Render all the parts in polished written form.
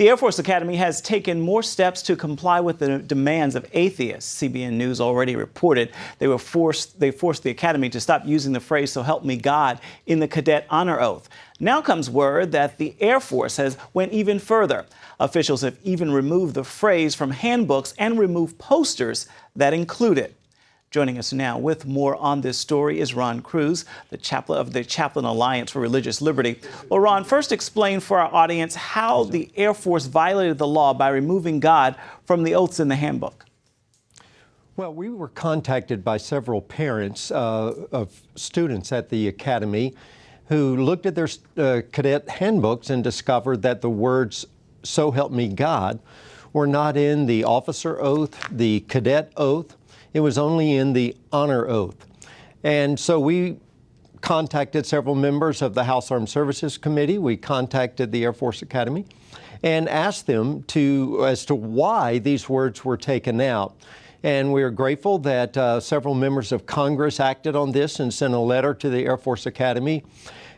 The Air Force Academy has taken more steps to comply with the demands of atheists. CBN News already reported they forced the Academy to stop using the phrase, "So help me God," in the cadet honor oath. Now comes word that the Air Force has went even further. Officials have even removed the phrase from handbooks and removed posters that include it. Joining us now with more on this story is Ron Cruz, the chaplain of the Chaplain Alliance for Religious Liberty. Well, Ron, first explain for our audience how the Air Force violated the law by removing God from the oaths in the handbook. Well, we were contacted by several parents of students at the Academy who looked at their cadet handbooks and discovered that the words, "So help me God," were not in the officer oath, the cadet oath. It was only in the honor oath. And so we contacted several members of the House Armed Services Committee. We contacted the Air Force Academy and asked them as to why these words were taken out. And we are grateful that several members of Congress acted on this and sent a letter to the Air Force Academy.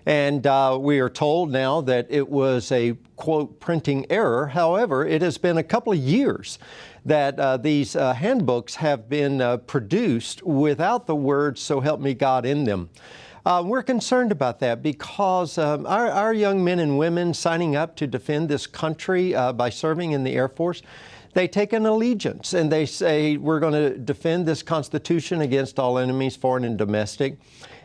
And we are told now that it was a, quote, printing error. However, it has been a couple of years that these handbooks have been produced without the words, "So help me God," in them. We're concerned about that because our young men and women signing up to defend this country by serving in the Air Force, they take an allegiance and they say, "We're going to defend this Constitution against all enemies, foreign and domestic."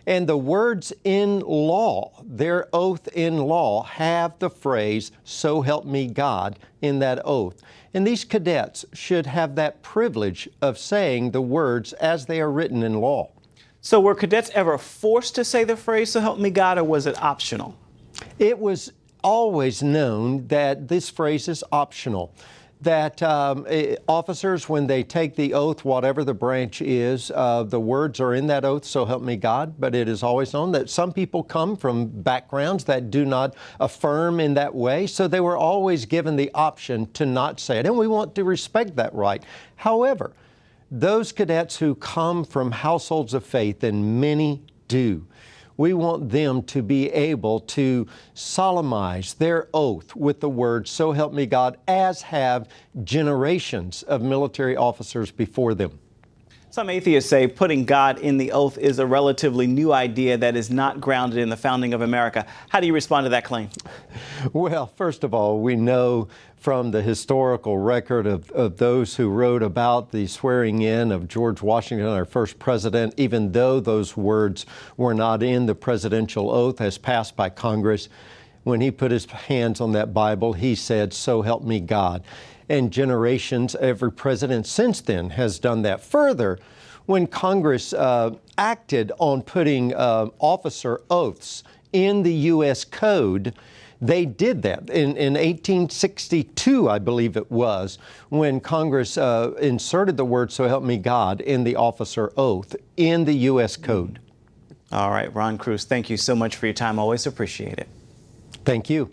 And the words in law, their oath in law, have the phrase, "So help me God," in that oath. And these cadets should have that privilege of saying the words as they are written in law. So were cadets ever forced to say the phrase, "So help me God," or was it optional? It was always known that this phrase is optional. That officers, when they take the oath, whatever the branch is, the words are in that oath, "So help me God," but it is always known that some people come from backgrounds that do not affirm in that way, so they were always given the option to not say it, and we want to respect that right. However, those cadets who come from households of faith, and many do, we want them to be able to solemnize their oath with the words, "So help me God," as have generations of military officers before them. Some atheists say putting God in the oath is a relatively new idea that is not grounded in the founding of America. How do you respond to that claim? Well, first of all, we know from the historical record of those who wrote about the swearing in of George Washington, our first president, even though those words were not in the presidential oath as passed by Congress, when he put his hands on that Bible, he said, "So help me God." And generations, every president since then has done that. Further, when Congress acted on putting officer oaths in the U.S. Code, they did that. In 1862, I believe it was, when Congress inserted the word, "So help me God," in the officer oath in the U.S. Code. All right, Ron Cruz, thank you so much for your time. Always appreciate it. Thank you.